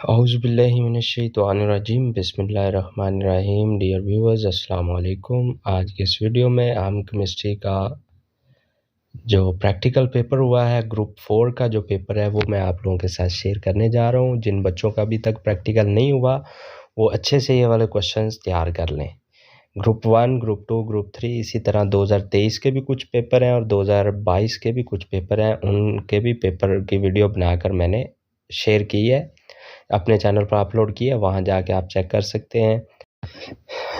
औज़ुबिल्लाहिमिनश्शैतानिर्रजीम बिस्मिल्लाहिर्रहमानिर्रहीम। Dear viewers, अस्सलाम वालेकुम। आज के इस वीडियो में हम केमिस्ट्री का जो प्रैक्टिकल पेपर हुआ है, ग्रुप 4 का जो पेपर है, वो मैं आप लोगों के साथ शेयर करने जा रहा हूँ। जिन बच्चों का अभी तक प्रैक्टिकल नहीं हुआ, वो अच्छे से ये वाले क्वेश्चंस तैयार कर लें। ग्रुप 1, ग्रुप 2, ग्रुप 3, इसी तरह 2023 के भी कुछ पेपर हैं और 2022 के भी कुछ पेपर हैं। उनके भी पेपर की वीडियो बनाकर मैंने शेयर की है, अपने चैनल पर अपलोड की है, वहाँ जाके आप चेक कर सकते हैं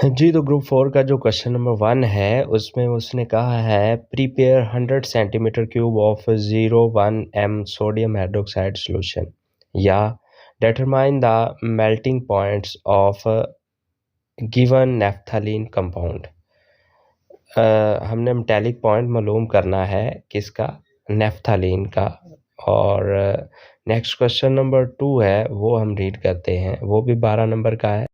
जी। तो ग्रुप 4 का जो क्वेश्चन नंबर 1 है, उसमें उसने कहा है prepare 100 centimetre cube of 0.1 m sodium hydroxide solution, या determine the melting points of given naphthalene compound. हमने मेटालिक पॉइंट मालूम करना है किसका, नेफ्थलीन का। और नेक्स्ट क्वेश्चन नंबर 2 है, वो हम रीड करते हैं, वो भी 12 नंबर का है।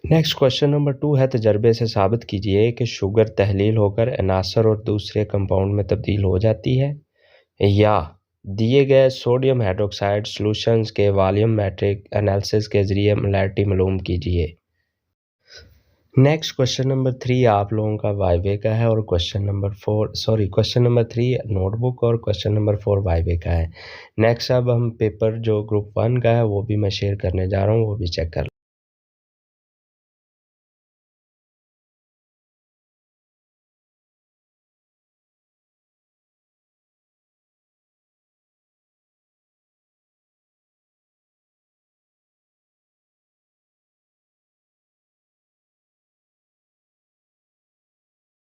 नेक्स्ट क्वेश्चन नंबर 2 है, तजर्बे से साबित कीजिए कि शुगर तहलील होकर अनासर और दूसरे कंपाउंड में तब्दील हो जाती है, या दिए गए सोडियम हाइड्रोक्साइड सॉल्यूशंस के वॉल्यूमेट्रिक एनालिसिस के जरिए मोलैरिटी मालूम कीजिए। नेक्स्ट क्वेश्चन नंबर 3 आप लोगों का वाइवे का है, और क्वेश्चन नंबर 3 नोटबुक और क्वेश्चन नंबर 4 वाइवे का है। नेक्स्ट अब हम पेपर जो ग्रुप 1 का है वो भी मैं शेयर करने जा रहा हूँ, वो भी चेक कर